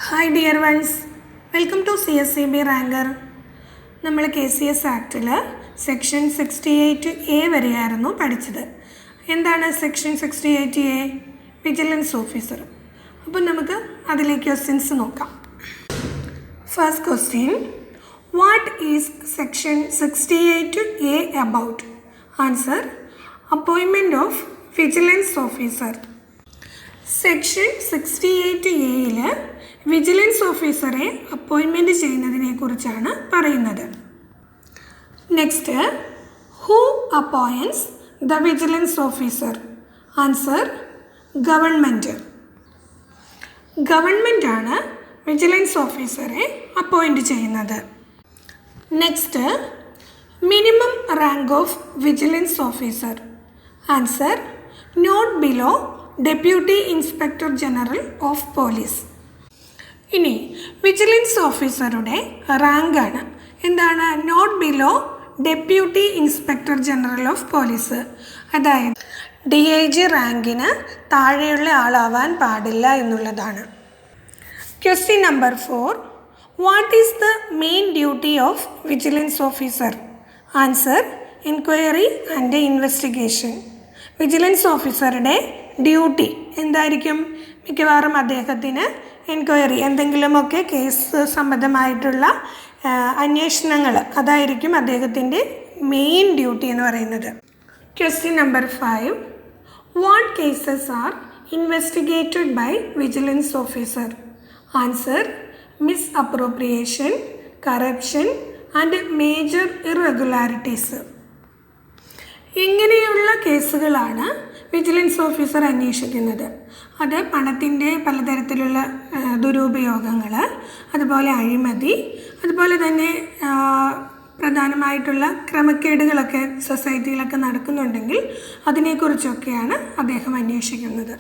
Hi dear ones, welcome to CSCB ranker. നമ്മൾ KCS ആക്ടിൽ section 68A വരെയായിരുന്നു പഠിച്ചത്. എന്താണ് സെക്ഷൻ 68A? Vigilance officer. അപ്പം നമുക്ക് അതിലേക്ക് ക്വസ്റ്റ്യൻസ് നോക്കാം. First question, what is section 68A about? Answer, appointment of vigilance officer. Section 68Aയിൽ വിജിലൻസ് ഓഫീസറെ അപ്പോയിൻമെൻറ്റ് ചെയ്യുന്നതിനെ കുറിച്ചാണ് പറയുന്നത്. Next, who appoints the vigilance officer? Answer, government. ഗവൺമെൻറ്റാണ് വിജിലൻസ് ഓഫീസറെ അപ്പോയിൻറ്റ് ചെയ്യുന്നത്. Next, minimum rank of vigilance officer? Answer, not below deputy inspector general of police. ഇനി vigilance ഓഫീസറുടെ റാങ്കാണ് എന്താണ്? Not below deputy inspector general of police. അതായത് DIG റാങ്കിന് താഴെയുള്ള ആളാവാൻ പാടില്ല എന്നുള്ളതാണ്. Question number 4, what is the main duty of vigilance officer? Answer, enquiry and investigation. Vigilance ഓഫീസറുടെ ഡ്യൂട്ടി എന്തായിരിക്കും? മിക്കവാറും അദ്ദേഹത്തിന് എൻക്വയറി, എന്തെങ്കിലുമൊക്കെ കേസ് സംബന്ധമായിട്ടുള്ള അന്വേഷണങ്ങൾ, അതായിരിക്കും അദ്ദേഹത്തിൻ്റെ മെയിൻ ഡ്യൂട്ടി എന്ന് പറയുന്നത്. Question number 5, what cases are investigated by vigilance officer? Answer, misappropriation, corruption and major irregularities. ഇങ്ങനെയുള്ള കേസുകളാണ് വിജിലൻസ് ഓഫീസർ അന്വേഷിക്കുന്നത്. അത് പണത്തിൻ്റെ പലതരത്തിലുള്ള ദുരുപയോഗങ്ങൾ, അതുപോലെ അഴിമതി, അതുപോലെ തന്നെ പ്രധാനമായിട്ടുള്ള ക്രമക്കേടുകളൊക്കെ സൊസൈറ്റിയിലൊക്കെ നടക്കുന്നുണ്ടെങ്കിൽ അതിനെക്കുറിച്ചൊക്കെയാണ് അദ്ദേഹം അന്വേഷിക്കുന്നത്.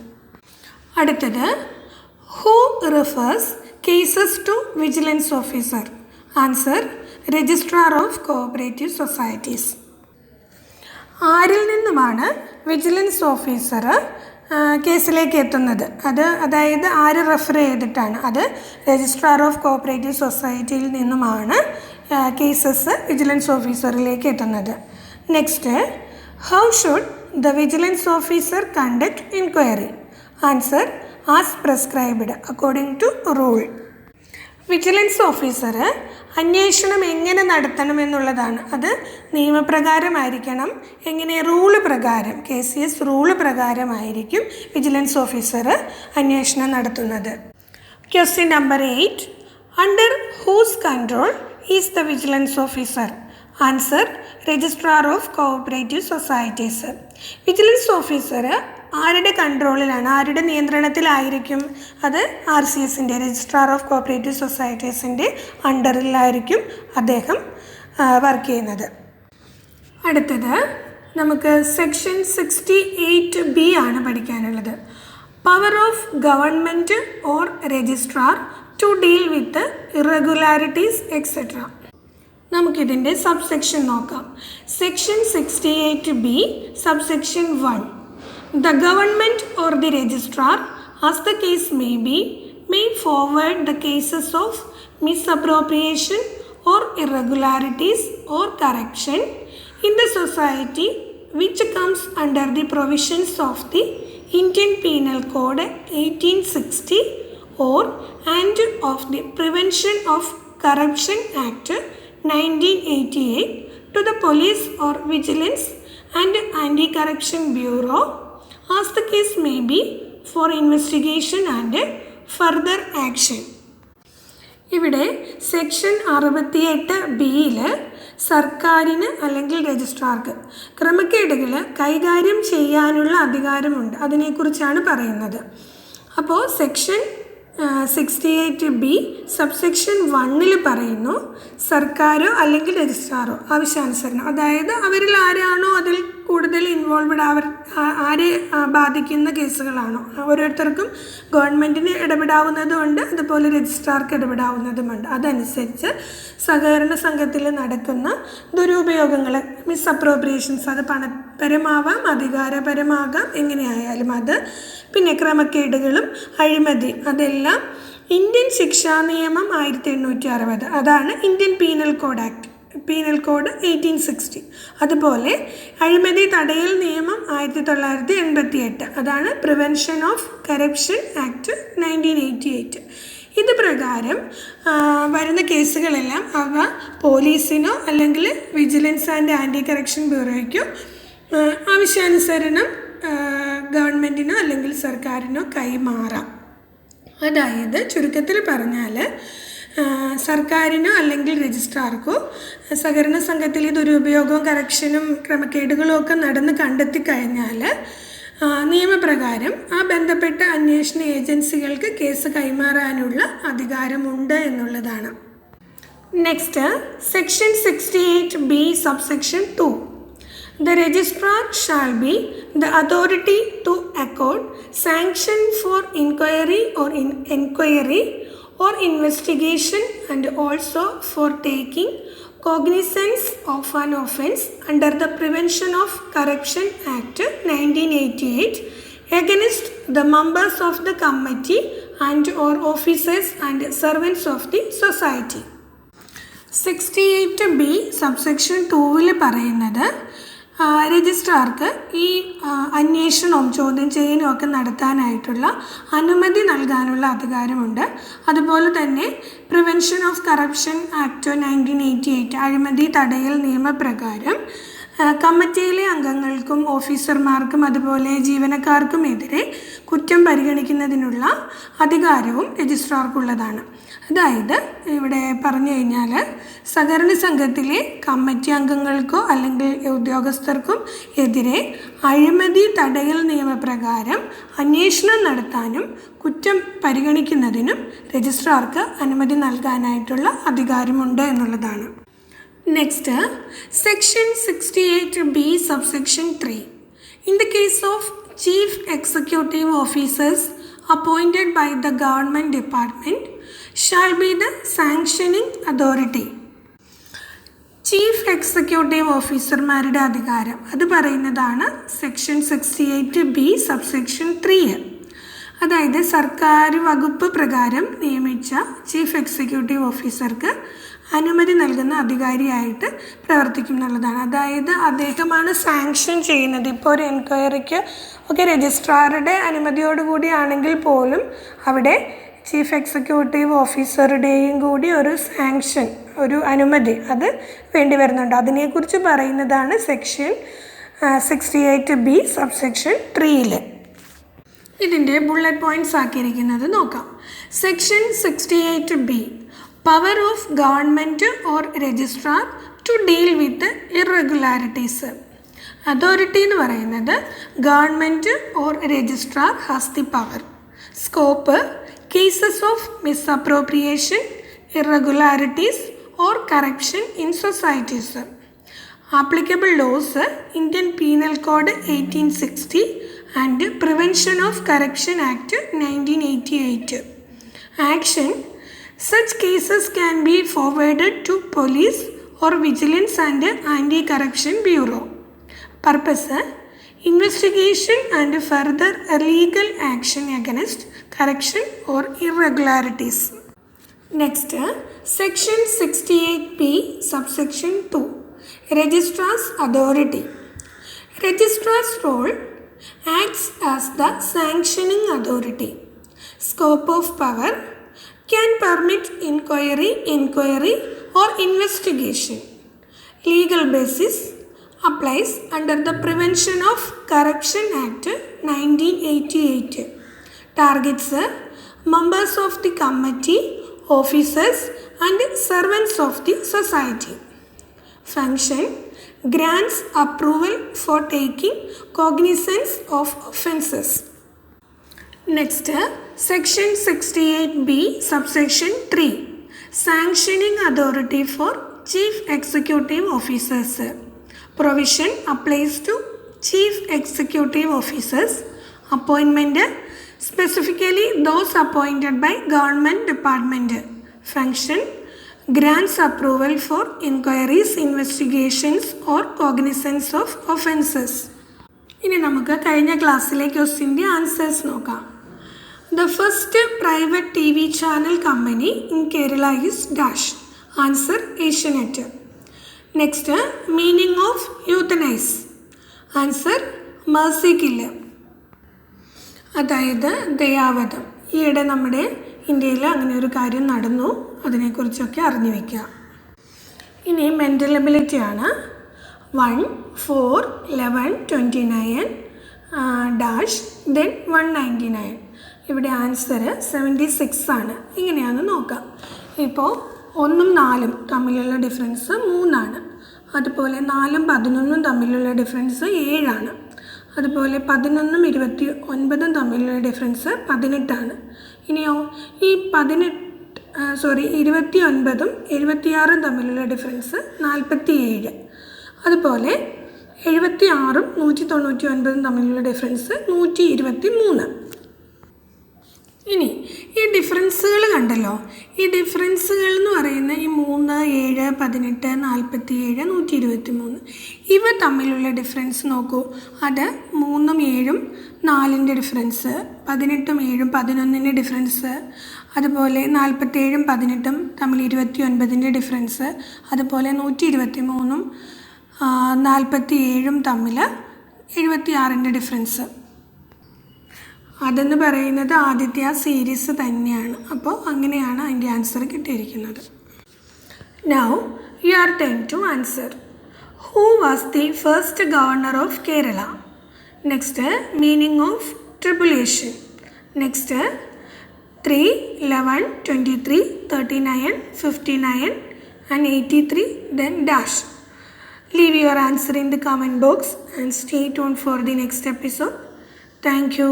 അടുത്തത്, who refers cases to vigilance officer? Answer, registrar of cooperative societies. ആരിൽ നിന്നുമാണ് വിജിലൻസ് ഓഫീസർ കേസിലേക്ക് എത്തുന്നത്? അതായത് ആര് റെഫർ ചെയ്തിട്ടാണ്? അത് രജിസ്ട്രാർ ഓഫ് കോഓപ്പറേറ്റീവ് സൊസൈറ്റിയിൽ നിന്നുമാണ് കേസസ് വിജിലൻസ് ഓഫീസറിലേക്ക് എത്തുന്നത്. Next, how should the vigilance officer conduct enquiry? Answer, as prescribed according to rule. Vigilance officer അന്വേഷണം എങ്ങനെ നടത്തണമെന്നുള്ളതാണ്. അത് നിയമപ്രകാരമായിരിക്കണം. എങ്ങനെ? റൂള് പ്രകാരം, KCS റൂള് പ്രകാരമായിരിക്കും വിജിലൻസ് ഓഫീസർ അന്വേഷണം നടത്തുന്നത്. Question number 8, under whose control is the vigilance officer? Answer, registrar of cooperative societies. Vigilance officer ആരുടെ കൺട്രോളിലാണ്, ആരുടെ നിയന്ത്രണത്തിലായിരിക്കും? അത് RCSൻ്റെ, രജിസ്ട്രാർ ഓഫ് കോഓപ്പറേറ്റീവ് സൊസൈറ്റീസിൻ്റെ അണ്ടറിലായിരിക്കും അദ്ദേഹം വർക്ക് ചെയ്യുന്നത്. അടുത്തത് നമുക്ക് സെക്ഷൻ 68B ആണ് പഠിക്കാനുള്ളത്. Power of government or registrar to deal with irregularities etcetera. നമുക്കിതിൻ്റെ സബ്സെക്ഷൻ നോക്കാം. Section 68B subsection 1, the government or the registrar, as the case may be, may forward the cases of misappropriation or irregularities or corruption in the society which comes under the provisions of the Indian Penal Code 1860 or and of the Prevention of Corruption Act 1988 to the Police or Vigilance and Anti-Corruption Bureau, as the case may be, for investigation and further action. ഇവിടെ section 68Bയിൽ സർക്കാരിന് അല്ലെങ്കിൽ രജിസ്ട്രാർക്ക് ക്രമക്കേടുകൾ കൈകാര്യം ചെയ്യാനുള്ള അധികാരമുണ്ട്. അതിനെക്കുറിച്ചാണ് പറയുന്നത്. അപ്പോൾ സെക്ഷൻ 68B സബ്സെക്ഷൻ 1 പറയുന്നു, സർക്കാരോ അല്ലെങ്കിൽ രജിസ്ട്രാറോ ആവശ്യാനുസരണം, അതായത് അവരിൽ ആരാണോ അതിൽ കൂടുതൽ ഇൻവോൾവഡ്, ആരെ ബാധിക്കുന്ന കേസുകളാണോ, ഓരോരുത്തർക്കും ഗവൺമെൻറ്റിന് ഇടപെടാവുന്നതുമുണ്ട്, അതുപോലെ രജിസ്ട്രാർക്ക് ഇടപെടാവുന്നതുമുണ്ട്. അതനുസരിച്ച് സഹകരണ സംഘത്തിൽ നടക്കുന്ന ദുരുപയോഗങ്ങൾ, മിസ്അപ്രോപ്രിയേഷൻസ്, അത് പണപരമാവാം അധികാരപരമാകാം, എങ്ങനെയായാലും അത്, പിന്നെ ക്രമക്കേടുകളും അഴിമതി, അതെല്ലാം ഇന്ത്യൻ ശിക്ഷാ നിയമം 1860, അതാണ് Indian penal code act, penal code 1860. അതുപോലെ അഴിമതി തടയൽ നിയമം 1988, അതാണ് പ്രിവെൻഷൻ ഓഫ് കറപ്ഷൻ ആക്ട് 1988. ഇത് പ്രകാരം വരുന്ന കേസുകളെല്ലാം അവ പോലീസിനോ അല്ലെങ്കിൽ വിജിലൻസ് ആൻഡ് ആൻറ്റി കറപ്ഷൻ ബ്യൂറോയ്ക്കോ ആവശ്യാനുസരണം ഗവൺമെൻറ്റിനോ അല്ലെങ്കിൽ സർക്കാരിനോ കൈമാറാം. അതായത് ചുരുക്കത്തിൽ പറഞ്ഞാൽ സർക്കാരിനോ അല്ലെങ്കിൽ രജിസ്ട്രാർക്കോ സഹകരണ സംഘത്തിൽ ദുരുപയോഗവും കറക്ഷനും ക്രമക്കേടുകളും ഒക്കെ നടന്ന് കണ്ടെത്തി കഴിഞ്ഞാൽ നിയമപ്രകാരം ആ ബന്ധപ്പെട്ട അന്വേഷണ ഏജൻസികൾക്ക് കേസ് കൈമാറാനുള്ള അധികാരമുണ്ട് എന്നുള്ളതാണ്. Next, section 68B subsection 2. The registrar shall be the authority to accord sanction for inquiry or investigation and also for taking cognizance of an offence under the Prevention of Corruption Act 1988 against the members of the committee and or officers and servants of the society. 68B subsection 2 പറയുന്നത് രജിസ്ട്രാർക്ക് ഈ അന്വേഷണവും ചോദ്യം ചെയ്യലും ഒക്കെ നടത്താനായിട്ടുള്ള അനുമതി നൽകാനുള്ള അധികാരമുണ്ട്. അതുപോലെ തന്നെ പ്രിവെൻഷൻ ഓഫ് കറപ്ഷൻ ആക്ട് 1988 അഴിമതി തടയൽ നിയമപ്രകാരം കമ്മിറ്റിയിലെ അംഗങ്ങൾക്കും ഓഫീസർമാർക്കും അതുപോലെ ജീവനക്കാർക്കുമെതിരെ കുറ്റം പരിഗണിക്കുന്നതിനുള്ള അധികാരവും രജിസ്ട്രാർക്കുള്ളതാണ്. അതായത് ഇവിടെ പറഞ്ഞു കഴിഞ്ഞാൽ സഹകരണ സംഘത്തിലെ കമ്മിറ്റി അംഗങ്ങൾക്കോ അല്ലെങ്കിൽ ഉദ്യോഗസ്ഥർക്കും എതിരെ അഴിമതി തടയൽ നിയമപ്രകാരം അന്വേഷണം നടത്താനും കുറ്റം പരിഗണിക്കുന്നതിനും രജിസ്ട്രാർക്ക് അനുമതി നൽകാനായിട്ടുള്ള അധികാരമുണ്ട് എന്നുള്ളതാണ്. Next, section 68B subsection 3. In the case of chief executive officers appointed by the government department shall be the sanctioning authority. Chief executive ഓഫീസർമാരുടെ അധികാരം അത് പറയുന്നതാണ് സെക്ഷൻ 68B subsection 3. അതായത് സർക്കാർ വകുപ്പ് പ്രകാരം നിയമിച്ച ചീഫ് എക്സിക്യൂട്ടീവ് ഓഫീസർക്ക് അനുമതി നൽകുന്ന അധികാരിയായിട്ട് പ്രവർത്തിക്കും എന്നുള്ളതാണ്. അതായത് അദ്ദേഹമാണ് സാങ്ഷൻ ചെയ്യുന്നത്. ഇപ്പോൾ ഒരു എൻക്വയറിക്ക് ഒക്കെ രജിസ്ട്രാറുടെ അനുമതിയോടുകൂടി ആണെങ്കിൽ പോലും അവിടെ ചീഫ് എക്സിക്യൂട്ടീവ് ഓഫീസറുടെയും കൂടി ഒരു സാങ്ഷൻ, ഒരു അനുമതി അത് വേണ്ടി വരുന്നുണ്ട്. അതിനെക്കുറിച്ച് പറയുന്നതാണ് സെക്ഷൻ 68B subsection 3. ഇതിൻ്റെ ബുള്ളറ്റ് പോയിൻറ്റ്സ് ആക്കിയിരിക്കുന്നത് നോക്കാം. Section 68B, power of government or registrar to deal with irregularities. Authority എന്ന് പറയുന്നത് government or registrar has the power. Scope, cases of misappropriation, irregularities or corruption in societies. Applicable laws Indian penal code 1860 and Prevention of Corruption Act 1988. Action: such cases can be forwarded to police or vigilance and anti-corruption bureau. Purpose: investigation and further legal action against corruption or irregularities. Next, section 68B subsection 2, Registrar's authority. Registrar's role acts as the sanctioning authority. Scope of power: can permit inquiry or investigation. Legal basis: applies under the Prevention of Corruption Act 1988. Targets: members of the committee, officers and servants of the society. Function: grants approval for taking cognizance of offences. Next, section 68B subsection 3, sanctioning authority for chief executive officers. Provision applies to chief executive officers. Appointment: specifically those appointed by government department. Function: grants approval for inquiries, investigations or cognizance of offences. ഇനി നമുക്ക് കഴിഞ്ഞ ക്ലാസ്സിലെ ക്വസ്റ്റ്യൻ്റെ answers നോക്കാം. The first private TV channel company in Kerala is dash. Answer Asianet. Next, meaning of euthanize. Answer mercy killer. അതായത് ദയാവധം. ഈയിടെ നമ്മുടെ ഇന്ത്യയിൽ അങ്ങനെ ഒരു കാര്യം നടന്നു, അതിനെക്കുറിച്ചൊക്കെ അറിഞ്ഞു വയ്ക്കുക. ഇനി മെൻ്റൽ എബിലിറ്റിയാണ്. 1, 4, 11, 29 dash then 199. ഇവിടെ ആൻസർ 76 ആണ്. ഇങ്ങനെയാണെന്ന് നോക്കാം. ഇപ്പോൾ 1ഉം 4ഉം തമ്മിലുള്ള ഡിഫറൻസ് 3 അതുപോലെ 4ഉം 11ഉം തമ്മിലുള്ള ഡിഫറൻസ് 7 അതുപോലെ 11ഉം 29ഉം തമ്മിലുള്ള ഡിഫറൻസ് 18 ഇനിയോ ഈ 29ഉം 76ഉം തമ്മിലുള്ള ഡിഫറൻസ് 47. അതുപോലെ 76ഉം 199ഉം തമ്മിലുള്ള ഡിഫറൻസ് 123. ഇനി ഈ ഡിഫറൻസുകൾ കണ്ടല്ലോ, ഈ ഡിഫറൻസുകൾ എന്ന് പറയുന്ന ഈ 3, 7, 18, 47, 123 ഇവ തമ്മിലുള്ള ഡിഫറൻസ് നോക്കൂ. അത് 3ഉം 7ഉം 4ൻ്റെ ഡിഫറൻസ്, 18ഉം 7ഉം 11ൻ്റെ ഡിഫറൻസ്, അതുപോലെ 47ഉം 18ഉം തമ്മിൽ 29ൻ്റെ ഡിഫറൻസ്, അതുപോലെ 123ഉം 47ഉം തമ്മിൽ 76ൻ്റെ ഡിഫറൻസ്. അതെന്ന് പറയുന്നത് ആദ്യത്തെ ആ സീരീസ് തന്നെയാണ്. അപ്പോൾ അങ്ങനെയാണ് അതിൻ്റെ ആൻസർ കിട്ടിയിരിക്കുന്നത്. Now your time to answer. Who was the first governor of Kerala? Next, meaning of tribulation. Next, 3, 11, 23, 39, 59 and 83 then dash. Leave your answer in the comment box and stay tuned for the next episode. Thank you.